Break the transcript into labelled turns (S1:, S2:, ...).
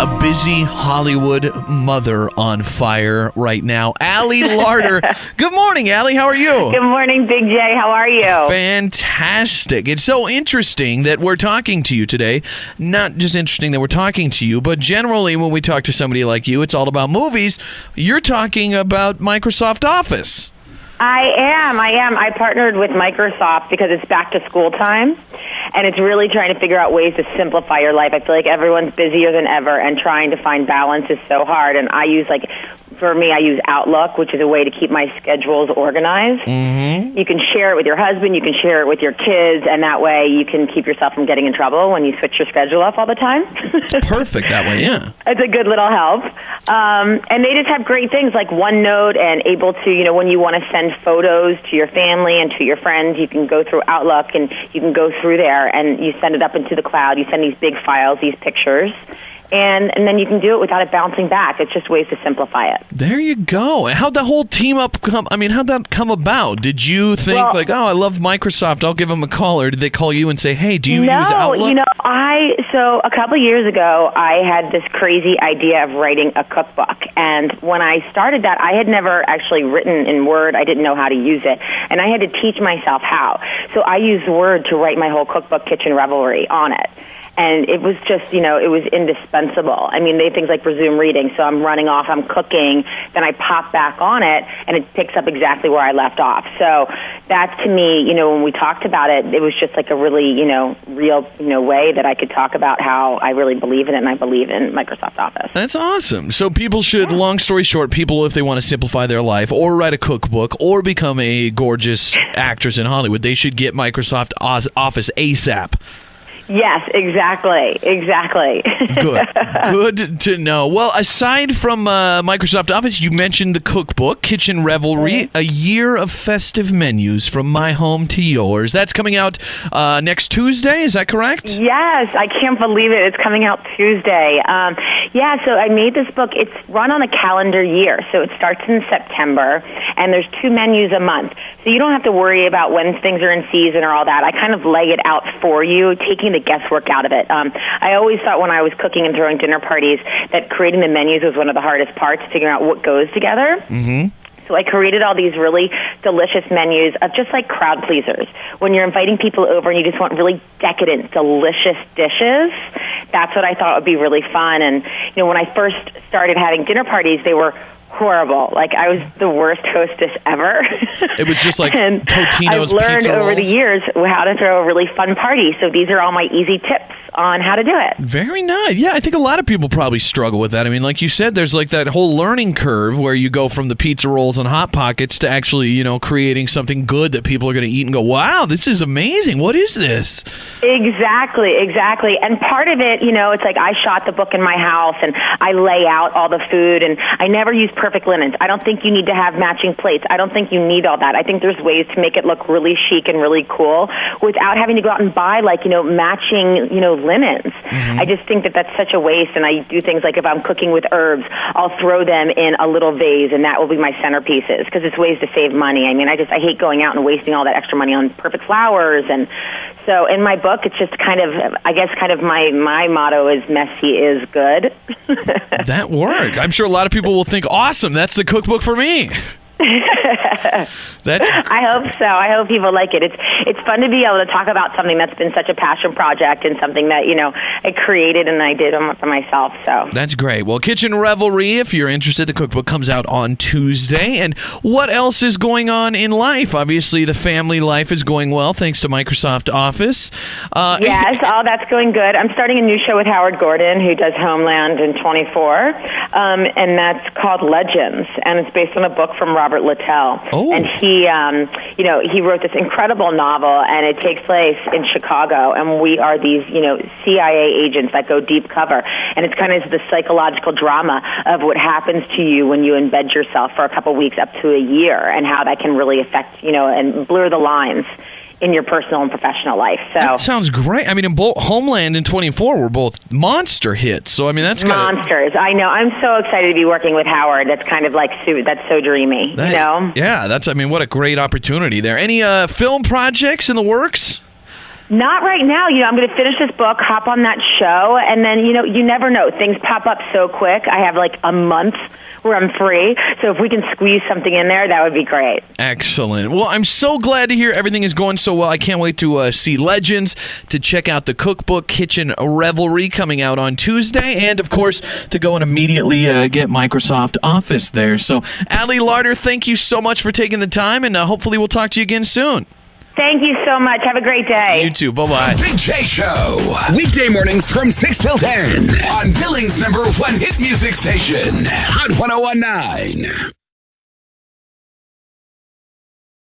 S1: A busy Hollywood mother on fire right now. Allie Larter. Good morning, Allie. How are you?
S2: Good morning, Big J. How are you?
S1: Fantastic. It's so interesting that we're talking to you today. Not just interesting that we're talking to you, but generally when we talk to somebody like you, it's all about movies. You're talking about Microsoft Office.
S2: I am. I partnered with Microsoft because it's back to school time, and it's really trying to figure out ways to simplify your life. I feel like everyone's busier than ever, and trying to find balance is so hard. And I use, for me, I use Outlook, which is a way to keep my schedules organized.
S1: Mm-hmm.
S2: You can share it with your husband, you can share it with your kids, and that way you can keep yourself from getting in trouble when you switch your schedule up all the time.
S1: It's perfect that way, yeah.
S2: It's a good little help. And they just have great things like OneNote, and able to, when you want to send photos to your family and to your friends, you can go through Outlook and you can go through there and you send it up into the cloud. You send these big files, these pictures. And then you can do it without it bouncing back. It's just ways to simplify it.
S1: There you go. How'd the whole team how'd that come about? Did you think I love Microsoft, I'll give them a call, or did they call you and say, hey, do you use Outlook?
S2: So a couple of years ago, I had this crazy idea of writing a cookbook. And when I started that, I had never actually written in Word. I didn't know how to use it. And I had to teach myself how. So I used Word to write my whole cookbook, Kitchen Revelry, on it. And it was just, it was indispensable. I mean, they have things like resume reading. So I'm running off, I'm cooking, then I pop back on it, and it picks up exactly where I left off. So that, to me, when we talked about it, it was just like a really, real, way that I could talk about how I really believe in it, and I believe in Microsoft Office.
S1: That's awesome. So people should, long story short, people, if they want to simplify their life or write a cookbook or become a gorgeous actress in Hollywood, they should get Microsoft Office ASAP.
S2: Yes, exactly.
S1: Good to know. Well, aside from Microsoft Office, you mentioned the cookbook, Kitchen Revelry, a year of festive menus from my home to yours. That's coming out next Tuesday, is that correct?
S2: Yes, I can't believe it. It's coming out Tuesday. So I made this book. It's run on a calendar year, so it starts in September, and there's 2 menus a month. So you don't have to worry about when things are in season or all that. I kind of lay it out for you, taking the guesswork out of it. I always thought when I was cooking and throwing dinner parties that creating the menus was one of the hardest parts, figuring out what goes together.
S1: Mm-hmm.
S2: So I created all these really delicious menus of just like crowd pleasers. When you're inviting people over and you just want really decadent, delicious dishes, that's what I thought would be really fun. And, when I first started having dinner parties, they were horrible. I was the worst hostess ever.
S1: It was just like
S2: and
S1: Totino's
S2: I've learned
S1: pizza
S2: over
S1: rolls.
S2: the years how to throw a really fun party. So these are all my easy tips on how to do it.
S1: Very nice. Yeah, I think a lot of people probably struggle with that. I mean, like you said, there's like that whole learning curve where you go from the pizza rolls and Hot Pockets to actually, creating something good that people are going to eat and go, wow, this is amazing. What is this?
S2: Exactly. And part of it, it's like I shot the book in my house and I lay out all the food, and I never use perfect linens. I don't think you need to have matching plates. I don't think you need all that. I think there's ways to make it look really chic and really cool without having to go out and buy matching, linens.
S1: Mm-hmm.
S2: I just think that that's such a waste, and I do things like if I'm cooking with herbs, I'll throw them in a little vase, and that will be my centerpieces because it's ways to save money. I mean, I hate going out and wasting all that extra money on perfect flowers. And so in my book, it's just kind of my motto is messy is good.
S1: That worked. I'm sure a lot of people will think, awesome, that's the cookbook for me.
S2: I hope so. I hope people like it. It's fun to be able to talk about something that's been such a passion project and something that I created and I did for myself. So
S1: that's great. Well, Kitchen Revelry, if you're interested, the cookbook comes out on Tuesday. And what else is going on in life? Obviously, the family life is going well thanks to Microsoft Office.
S2: Yes, all that's going good. I'm starting a new show with Howard Gordon, who does Homeland and 24, and that's called Legends, and it's based on a book from Robert Littell.
S1: Oh.
S2: And he wrote this incredible novel, and it takes place in Chicago, and we are these, CIA agents that go deep cover, and it's kind of the psychological drama of what happens to you when you embed yourself for a couple weeks up to a year, and how that can really affect, and blur the lines in your personal and professional life. So
S1: that sounds great. I mean, in both Homeland and 24 were both monster hits. So I mean, that's
S2: monsters. I know. I'm so excited to be working with Howard. That's kind of like that's so dreamy.
S1: Yeah, what a great opportunity there. Any film projects in the works?
S2: Not right now. I'm going to finish this book, hop on that show, and then, you never know. Things pop up so quick. I have like a month where I'm free. So if we can squeeze something in there, that would be great.
S1: Excellent. Well, I'm so glad to hear everything is going so well. I can't wait to see Legends, to check out the Cookbook Kitchen Revelry coming out on Tuesday, and, of course, to go and immediately get Microsoft Office there. So, Allie Larter, thank you so much for taking the time, and hopefully we'll talk to you again soon.
S2: Thank you so much. Have a great day.
S1: You too. Bye-bye.
S3: Big J Show. Weekday mornings from 6 till 10 on Billings' #1 hit music station, Hot 101.9.